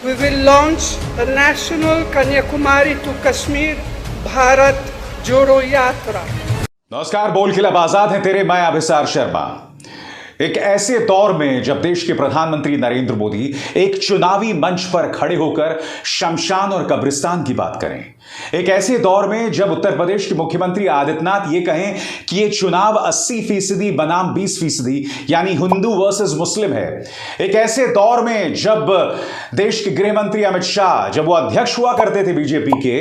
we will launch the National Kanyakumari to Kashmir Bharat Jodo Yatra. नमस्कार, बोल खिलाफ आजाद है तेरे, मैं अभिसार शर्मा। एक ऐसे दौर में जब देश के प्रधानमंत्री नरेंद्र मोदी एक चुनावी मंच पर खड़े होकर शमशान और कब्रिस्तान की बात करें, एक ऐसे दौर में जब उत्तर प्रदेश के मुख्यमंत्री आदित्यनाथ ये कहें कि ये चुनाव 80% बनाम 20% यानी हिंदू वर्सेस मुस्लिम है, एक ऐसे दौर में जब देश के गृह मंत्री अमित शाह, जब वो अध्यक्ष हुआ करते थे बीजेपी के,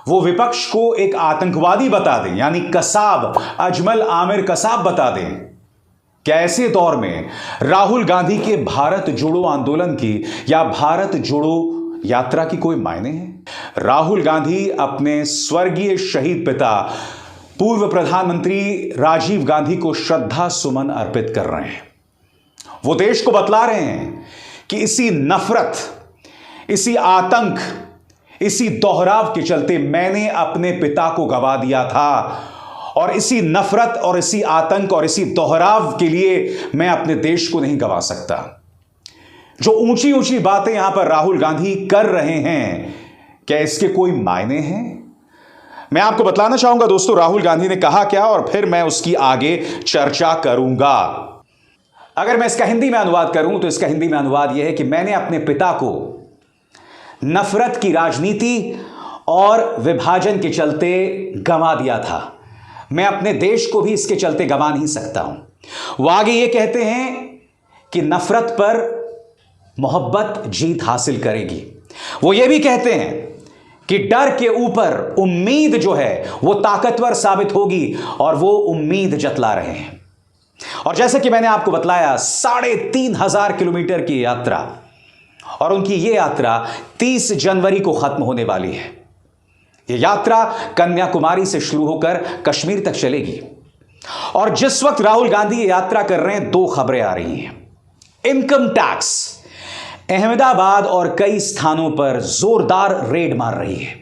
वो विपक्ष को एक आतंकवादी बता दें, यानी कसाब, अजमल आमिर कसाब बता दें, क्या ऐसे दौर में राहुल गांधी के भारत जोड़ो आंदोलन की या भारत जोड़ो यात्रा की कोई मायने है? राहुल गांधी अपने स्वर्गीय शहीद पिता पूर्व प्रधानमंत्री राजीव गांधी को श्रद्धा सुमन अर्पित कर रहे हैं। वो देश को बतला रहे हैं कि इसी नफरत, इसी आतंक, इसी दोहराव के चलते मैंने अपने पिता को गवा दिया था और इसी नफरत और इसी आतंक और इसी दोहराव के लिए मैं अपने देश को नहीं गवा सकता। जो ऊंची ऊंची बातें यहां पर राहुल गांधी कर रहे हैं, क्या इसके कोई मायने हैं? मैं आपको बतलाना चाहूंगा दोस्तों, राहुल गांधी ने कहा क्या और फिर मैं उसकी आगे चर्चा करूंगा। अगर मैं इसका हिंदी में अनुवाद करूं तो इसका हिंदी में अनुवाद यह है कि मैंने अपने पिता को नफरत की राजनीति और विभाजन के चलते गंवा दिया था। मैं अपने देश को भी इसके चलते गंवा नहीं सकता हूं। वो आगे ये कहते हैं कि नफरत पर मोहब्बत जीत हासिल करेगी। वो ये भी कहते हैं कि डर के ऊपर उम्मीद जो है वो ताकतवर साबित होगी और वो उम्मीद जतला रहे हैं। और जैसे कि मैंने आपको बतलाया, 3,500 किलोमीटर की यात्रा, और उनकी ये यात्रा 30 जनवरी को खत्म होने वाली है। यह यात्रा कन्याकुमारी से शुरू होकर कश्मीर तक चलेगी। और जिस वक्त राहुल गांधी ये यात्रा कर रहे हैं, 2 खबरें आ रही हैं। इनकम टैक्स अहमदाबाद और कई स्थानों पर जोरदार रेड मार रही है।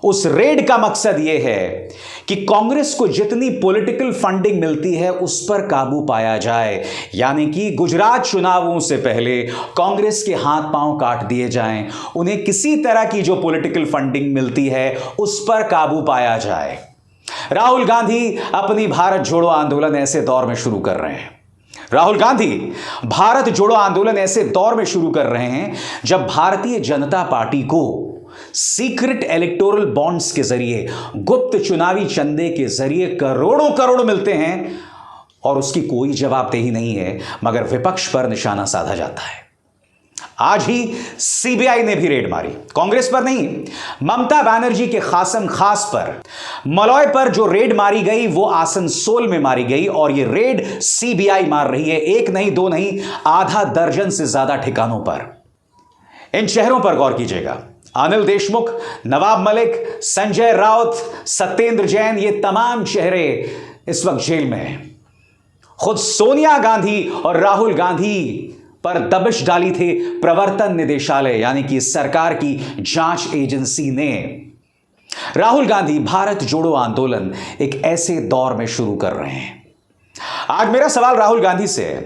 उस रेड का मकसद यह है कि कांग्रेस को जितनी पॉलिटिकल फंडिंग मिलती है उस पर काबू पाया जाए, यानी कि गुजरात चुनावों से पहले कांग्रेस के हाथ पांव काट दिए जाएं, उन्हें किसी तरह की जो पॉलिटिकल फंडिंग मिलती है उस पर काबू पाया जाए। राहुल गांधी अपनी भारत जोड़ो आंदोलन ऐसे दौर में शुरू कर रहे हैं। राहुल गांधी भारत जोड़ो आंदोलन ऐसे दौर में शुरू कर रहे हैं जब भारतीय जनता पार्टी को सीक्रेट इलेक्टोरल बॉन्ड्स के जरिए, गुप्त चुनावी चंदे के जरिए करोड़ों करोड़ मिलते हैं और उसकी कोई जवाबदेही नहीं है, मगर विपक्ष पर निशाना साधा जाता है। आज ही सीबीआई ने भी रेड मारी, कांग्रेस पर नहीं, ममता बनर्जी के खासम खास पर, मलॉय पर जो रेड मारी गई वो आसनसोल में मारी गई। और ये रेड सीबीआई मार रही है, 1 नहीं 2 नहीं, आधा दर्जन से ज्यादा ठिकानों पर। इन शहरों पर गौर कीजिएगा, अनिल देशमुख, नवाब मलिक, संजय राउत, सत्येंद्र जैन, ये तमाम चेहरे इस वक्त जेल में हैं। खुद सोनिया गांधी और राहुल गांधी पर दबिश डाली थी प्रवर्तन निदेशालय, यानी कि सरकार की जांच एजेंसी ने। राहुल गांधी भारत जोड़ो आंदोलन एक ऐसे दौर में शुरू कर रहे हैं। आज मेरा सवाल राहुल गांधी से है,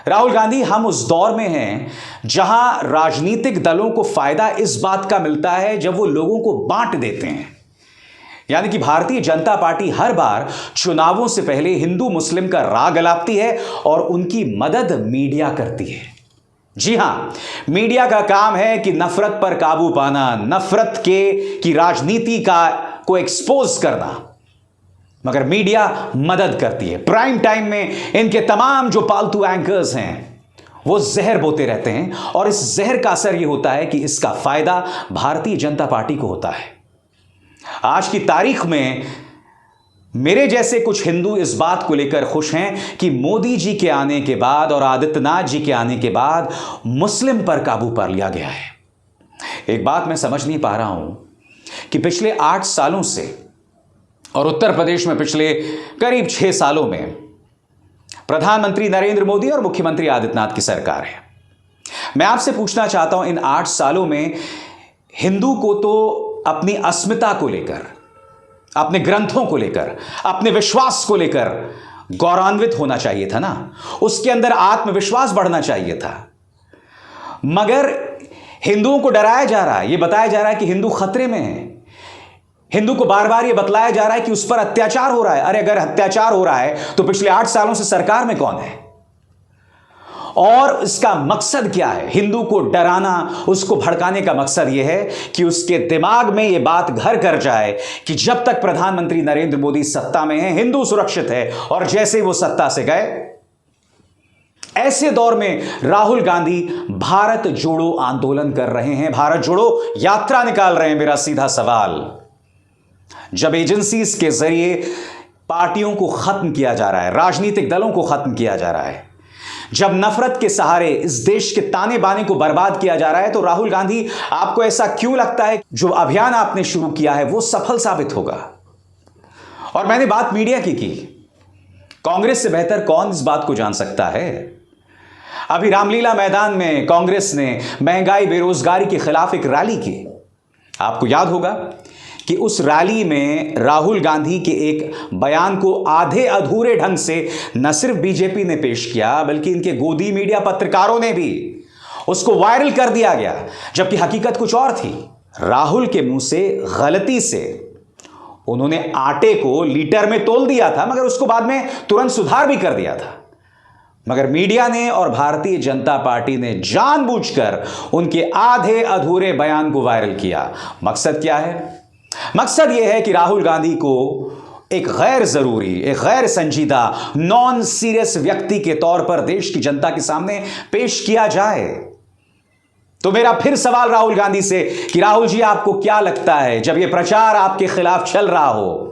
राहुल गांधी, हम उस दौर में हैं जहां राजनीतिक दलों को फायदा इस बात का मिलता है जब वो लोगों को बांट देते हैं, यानी कि भारतीय जनता पार्टी हर बार चुनावों से पहले हिंदू मुस्लिम का राग अलापती है और उनकी मदद मीडिया करती है। जी हां, मीडिया का काम है कि नफरत पर काबू पाना, नफरत की राजनीति को एक्सपोज करना, मगर मीडिया मदद करती है। प्राइम टाइम में इनके तमाम जो पालतू एंकर्स हैं वो जहर बोते रहते हैं और इस जहर का असर यह होता है कि इसका फायदा भारतीय जनता पार्टी को होता है। आज की तारीख में मेरे जैसे कुछ हिंदू इस बात को लेकर खुश हैं कि मोदी जी के आने के बाद और आदित्यनाथ जी के आने के बाद मुस्लिम पर काबू पा लिया गया है। एक बात मैं समझ नहीं पा रहा हूं कि पिछले 8 सालों से और उत्तर प्रदेश में पिछले करीब 6 सालों में प्रधानमंत्री नरेंद्र मोदी और मुख्यमंत्री आदित्यनाथ की सरकार है। मैं आपसे पूछना चाहता हूं, इन 8 सालों में हिंदू को तो अपनी अस्मिता को लेकर, अपने ग्रंथों को लेकर, अपने विश्वास को लेकर गौरवान्वित होना चाहिए था ना, उसके अंदर आत्मविश्वास बढ़ना चाहिए था। मगर हिंदुओं को डराया जा रहा है, यह बताया जा रहा है कि हिंदू खतरे में है। हिंदू को बार बार यह बतलाया जा रहा है कि उस पर अत्याचार हो रहा है। अरे अगर अत्याचार हो रहा है तो पिछले 8 सालों से सरकार में कौन है? और इसका मकसद क्या है? हिंदू को डराना, उसको भड़काने का मकसद यह है कि उसके दिमाग में यह बात घर कर जाए कि जब तक प्रधानमंत्री नरेंद्र मोदी सत्ता में है, हिंदू सुरक्षित है, और जैसे वो सत्ता से गए, ऐसे दौर में राहुल गांधी भारत जोड़ो आंदोलन कर रहे हैं, भारत जोड़ो यात्रा निकाल रहे हैं। मेरा सीधा सवाल, जब एजेंसीज के जरिए पार्टियों को खत्म किया जा रहा है, राजनीतिक दलों को खत्म किया जा रहा है, जब नफरत के सहारे इस देश के ताने बाने को बर्बाद किया जा रहा है, तो राहुल गांधी, आपको ऐसा क्यों लगता है जो अभियान आपने शुरू किया है वो सफल साबित होगा? और मैंने बात मीडिया की कांग्रेस से बेहतर कौन इस बात को जान सकता है? अभी रामलीला मैदान में कांग्रेस ने महंगाई बेरोजगारी के खिलाफ एक रैली की। आपको याद होगा कि उस रैली में राहुल गांधी के एक बयान को आधे अधूरे ढंग से न सिर्फ बीजेपी ने पेश किया, बल्कि इनके गोदी मीडिया पत्रकारों ने भी उसको वायरल कर दिया गया, जबकि हकीकत कुछ और थी। राहुल के मुंह से गलती से उन्होंने आटे को लीटर में तोल दिया था, मगर उसको बाद में तुरंत सुधार भी कर दिया था। मगर मीडिया ने और भारतीय जनता पार्टी ने जानबूझकर उनके आधे अधूरे बयान को वायरल किया। मकसद क्या है? मकसद यह है कि राहुल गांधी को एक गैर जरूरी, एक गैर संजीदा, नॉन सीरियस व्यक्ति के तौर पर देश की जनता के सामने पेश किया जाए। तो मेरा फिर सवाल राहुल गांधी से कि राहुल जी, आपको क्या लगता है, जब यह प्रचार आपके खिलाफ चल रहा हो,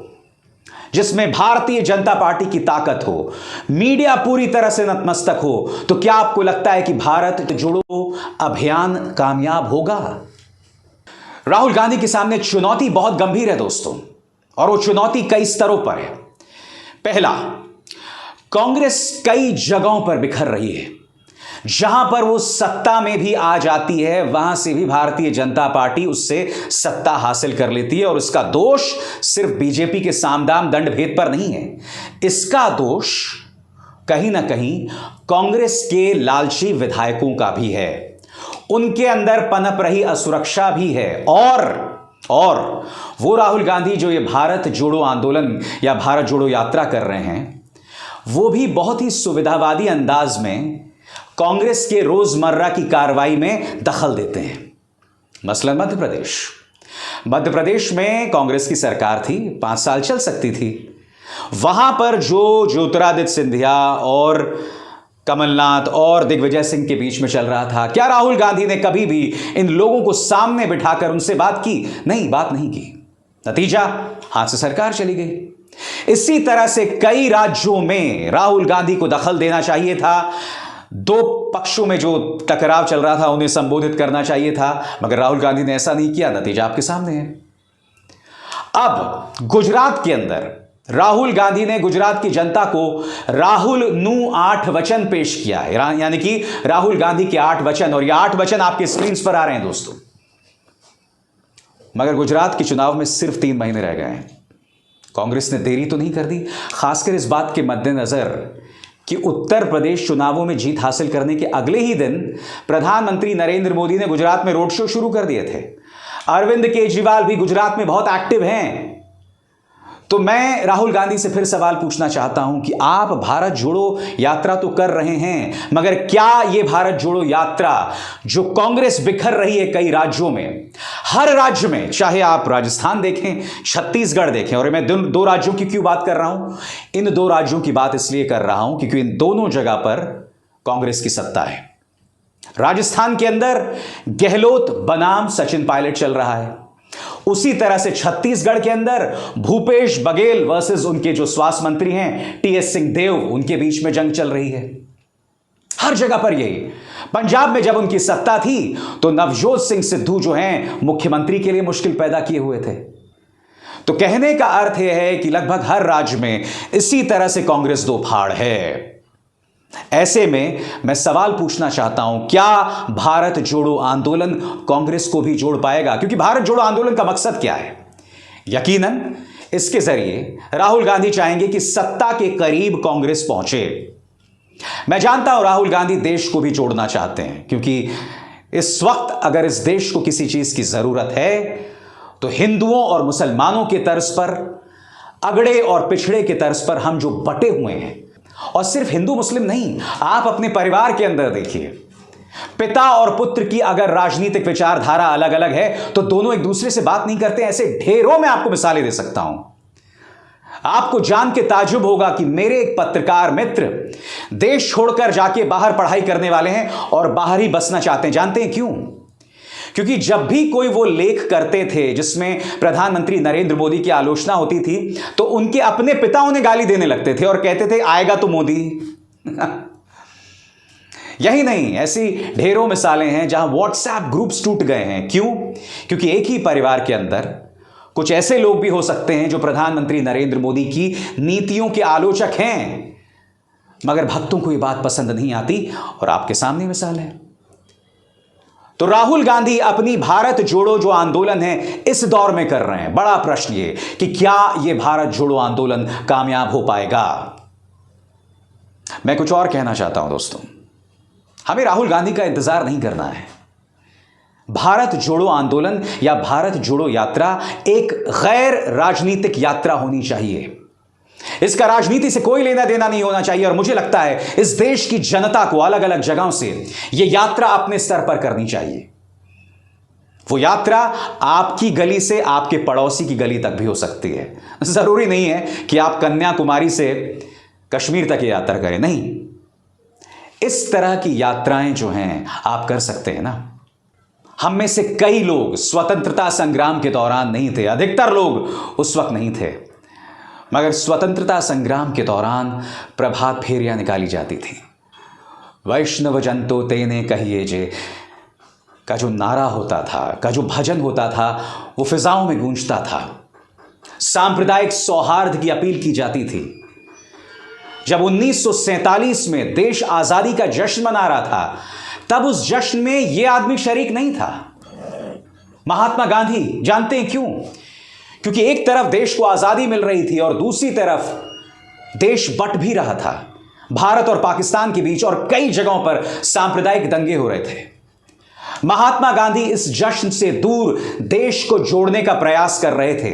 जिसमें भारतीय जनता पार्टी की ताकत हो, मीडिया पूरी तरह से नतमस्तक हो, तो क्या आपको लगता है कि भारत जोड़ो अभियान कामयाब होगा? राहुल गांधी के सामने चुनौती बहुत गंभीर है दोस्तों, और वो चुनौती कई स्तरों पर है। पहला, कांग्रेस कई जगहों पर बिखर रही है। जहां पर वो सत्ता में भी आ जाती है, वहां से भी भारतीय जनता पार्टी उससे सत्ता हासिल कर लेती है। और इसका दोष सिर्फ बीजेपी के सामदाम दंड भेद पर नहीं है, इसका दोष कहीं ना कहीं कांग्रेस के लालची विधायकों का भी है। उनके अंदर पनप रही असुरक्षा भी है। और वो राहुल गांधी जो ये भारत जोड़ो आंदोलन या भारत जोड़ो यात्रा कर रहे हैं, वो भी बहुत ही सुविधावादी अंदाज में कांग्रेस के रोजमर्रा की कार्रवाई में दखल देते हैं। मसलन मध्य प्रदेश में कांग्रेस की सरकार थी, 5 साल चल सकती थी। वहां पर जो ज्योतिरादित्य सिंधिया और कमलनाथ और दिग्विजय सिंह के बीच में चल रहा था, क्या राहुल गांधी ने कभी भी इन लोगों को सामने बिठाकर उनसे बात की? नहीं, बात नहीं की। नतीजा, हाथ से सरकार चली गई। इसी तरह से कई राज्यों में राहुल गांधी को दखल देना चाहिए था। 2 पक्षों में जो टकराव चल रहा था उन्हें संबोधित करना चाहिए था, मगर राहुल गांधी ने ऐसा नहीं किया। नतीजा आपके सामने है। अब गुजरात के अंदर राहुल गांधी ने गुजरात की जनता को राहुल नु 8 वचन पेश किया है, यानी कि राहुल गांधी के 8 वचन, और ये 8 वचन आपके स्क्रीन पर आ रहे हैं दोस्तों। मगर गुजरात के चुनाव में सिर्फ 3 महीने रह गए हैं। कांग्रेस ने देरी तो नहीं कर दी, खासकर इस बात के मद्देनजर कि उत्तर प्रदेश चुनावों में जीत हासिल करने के अगले ही दिन प्रधानमंत्री नरेंद्र मोदी ने गुजरात में रोड शो शुरू कर दिए थे। अरविंद केजरीवाल भी गुजरात में बहुत एक्टिव हैं। तो मैं राहुल गांधी से फिर सवाल पूछना चाहता हूं कि आप भारत जोड़ो यात्रा तो कर रहे हैं, मगर क्या यह भारत जोड़ो यात्रा जो कांग्रेस बिखर रही है कई राज्यों में, हर राज्य में, चाहे आप राजस्थान देखें, छत्तीसगढ़ देखें, और मैं 2 राज्यों की क्यों बात कर रहा हूं? इन 2 राज्यों की बात इसलिए कर रहा हूं क्योंकि इन दोनों जगह पर कांग्रेस की सत्ता है। राजस्थान के अंदर गहलोत बनाम सचिन पायलट चल रहा है। उसी तरह से छत्तीसगढ़ के अंदर भूपेश बघेल वर्सेस उनके जो स्वास्थ्य मंत्री हैं टीएस सिंहदेव, उनके बीच में जंग चल रही है। हर जगह पर यही। पंजाब में जब उनकी सत्ता थी तो नवजोत सिंह सिद्धू जो हैं मुख्यमंत्री के लिए मुश्किल पैदा किए हुए थे। तो कहने का अर्थ यह है कि लगभग हर राज्य में इसी तरह से कांग्रेस 2 फाड़ है। ऐसे में मैं सवाल पूछना चाहता हूं, क्या भारत जोड़ो आंदोलन कांग्रेस को भी जोड़ पाएगा? क्योंकि भारत जोड़ो आंदोलन का मकसद क्या है? यकीनन इसके जरिए राहुल गांधी चाहेंगे कि सत्ता के करीब कांग्रेस पहुंचे। मैं जानता हूं राहुल गांधी देश को भी जोड़ना चाहते हैं, क्योंकि इस वक्त अगर इस देश को किसी चीज की जरूरत है तो हिंदुओं और मुसलमानों के तर्ज पर, अगड़े और पिछड़े के तर्ज पर हम जो बटे हुए हैं, और सिर्फ हिंदू मुस्लिम नहीं, आप अपने परिवार के अंदर देखिए, पिता और पुत्र की अगर राजनीतिक विचारधारा अलग अलग है तो दोनों एक दूसरे से बात नहीं करते। ऐसे ढेरों में आपको मिसालें दे सकता हूं। आपको जान के ताज्जुब होगा कि मेरे एक पत्रकार मित्र देश छोड़कर जाके बाहर पढ़ाई करने वाले हैं और बाहर ही बसना चाहते हैं। जानते हैं क्यों? क्योंकि जब भी कोई वो लेख करते थे जिसमें प्रधानमंत्री नरेंद्र मोदी की आलोचना होती थी तो उनके अपने पिता उन्हें गाली देने लगते थे और कहते थे आएगा तो मोदी। यही नहीं, ऐसी ढेरों मिसालें हैं जहां व्हाट्सएप ग्रुप्स टूट गए हैं। क्यों? क्योंकि एक ही परिवार के अंदर कुछ ऐसे लोग भी हो सकते हैं जो प्रधानमंत्री नरेंद्र मोदी की नीतियों के आलोचक हैं, मगर भक्तों को यह बात पसंद नहीं आती, और आपके सामने मिसाल है। तो राहुल गांधी अपनी भारत जोड़ो जो आंदोलन है इस दौर में कर रहे हैं। बड़ा प्रश्न ये कि क्या यह भारत जोड़ो आंदोलन कामयाब हो पाएगा? मैं कुछ और कहना चाहता हूं दोस्तों, हमें राहुल गांधी का इंतजार नहीं करना है। भारत जोड़ो आंदोलन या भारत जोड़ो यात्रा एक गैर राजनीतिक यात्रा होनी चाहिए। इसका राजनीति से कोई लेना देना नहीं होना चाहिए, और मुझे लगता है इस देश की जनता को अलग अलग जगहों से यह यात्रा अपने स्तर पर करनी चाहिए। वो यात्रा आपकी गली से आपके पड़ोसी की गली तक भी हो सकती है। जरूरी नहीं है कि आप कन्याकुमारी से कश्मीर तक यात्रा करें, नहीं, इस तरह की यात्राएं जो हैं आप कर सकते हैं ना। हम में से कई लोग स्वतंत्रता संग्राम के दौरान नहीं थे, अधिकतर लोग उस वक्त नहीं थे, मगर स्वतंत्रता संग्राम के दौरान प्रभात फेरियां निकाली जाती थी। वैष्णव जन तो तेने कहिए जे का जो नारा होता था, का जो भजन होता था, वो फिजाओं में गूंजता था। सांप्रदायिक सौहार्द की अपील की जाती थी। जब 1947 में देश आजादी का जश्न मना रहा था, तब उस जश्न में यह आदमी शरीक नहीं था, महात्मा गांधी। जानते हैं क्यों? क्योंकि एक तरफ देश को आजादी मिल रही थी और दूसरी तरफ देश बट भी रहा था भारत और पाकिस्तान के बीच, और कई जगहों पर सांप्रदायिक दंगे हो रहे थे। महात्मा गांधी इस जश्न से दूर देश को जोड़ने का प्रयास कर रहे थे,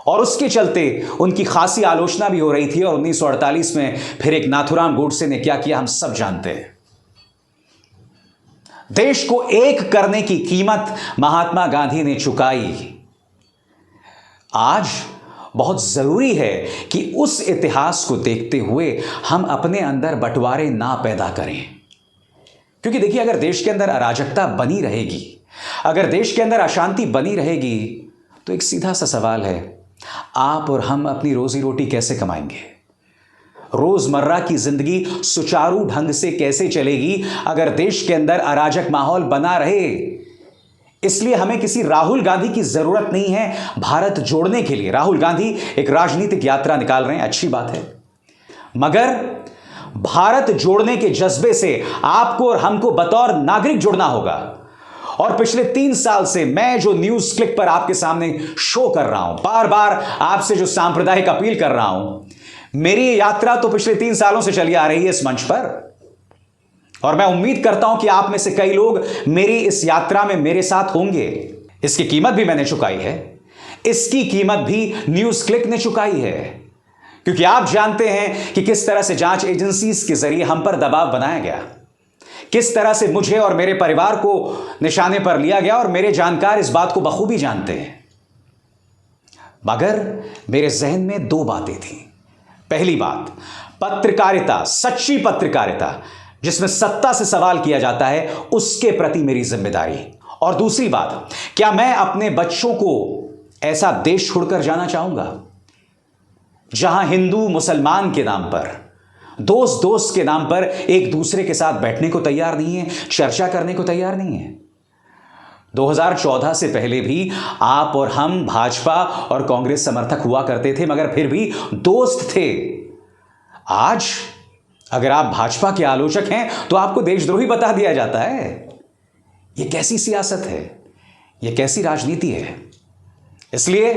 और उसके चलते उनकी खासी आलोचना भी हो रही थी। और 1948 में फिर एक नाथुराम गोडसे ने क्या किया हम सब जानते हैं। देश को एक करने की कीमत महात्मा गांधी ने चुकाई। आज बहुत जरूरी है कि उस इतिहास को देखते हुए हम अपने अंदर बंटवारे ना पैदा करें, क्योंकि देखिए, अगर देश के अंदर अराजकता बनी रहेगी, अगर देश के अंदर अशांति बनी रहेगी, तो एक सीधा सा सवाल है, आप और हम अपनी रोजी रोटी कैसे कमाएंगे? रोजमर्रा की जिंदगी सुचारू ढंग से कैसे चलेगी अगर देश के अंदर अराजक माहौल बना रहे? इसलिए हमें किसी राहुल गांधी की जरूरत नहीं है भारत जोड़ने के लिए। राहुल गांधी एक राजनीतिक यात्रा निकाल रहे हैं, अच्छी बात है, मगर भारत जोड़ने के जज्बे से आपको और हमको बतौर नागरिक जुड़ना होगा। और पिछले 3 साल से मैं जो न्यूज क्लिक पर आपके सामने शो कर रहा हूं, बार बार आपसे जो सांप्रदायिक अपील कर रहा हूं, मेरी यात्रा तो पिछले 3 सालों से चली आ रही है इस मंच पर, और मैं उम्मीद करता हूं कि आप में से कई लोग मेरी इस यात्रा में मेरे साथ होंगे। इसकी कीमत भी मैंने चुकाई है, इसकी कीमत भी न्यूज क्लिक ने चुकाई है, क्योंकि आप जानते हैं कि किस तरह से जांच एजेंसीज के जरिए हम पर दबाव बनाया गया, किस तरह से मुझे और मेरे परिवार को निशाने पर लिया गया, और मेरे जानकार इस बात को बखूबी जानते हैं। मगर मेरे जहन में 2 बातें थी। पहली बात, पत्रकारिता, सच्ची पत्रकारिता जिसमें सत्ता से सवाल किया जाता है, उसके प्रति मेरी जिम्मेदारी। और दूसरी बात, क्या मैं अपने बच्चों को ऐसा देश छोड़कर जाना चाहूंगा जहां हिंदू मुसलमान के नाम पर, दोस्त दोस्त के नाम पर एक दूसरे के साथ बैठने को तैयार नहीं है, चर्चा करने को तैयार नहीं है? 2014 से पहले भी आप और हम भाजपा और कांग्रेस समर्थक हुआ करते थे, मगर फिर भी दोस्त थे। आज अगर आप भाजपा के आलोचक हैं तो आपको देशद्रोही बता दिया जाता है। यह कैसी सियासत है? यह कैसी राजनीति है? इसलिए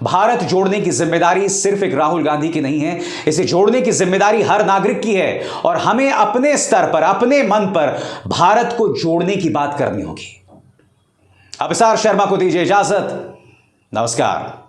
भारत जोड़ने की जिम्मेदारी सिर्फ एक राहुल गांधी की नहीं है, इसे जोड़ने की जिम्मेदारी हर नागरिक की है और हमें अपने स्तर पर, अपने मन पर भारत को जोड़ने की बात करनी होगी। अभिसार शर्मा को दीजिए इजाजत। नमस्कार।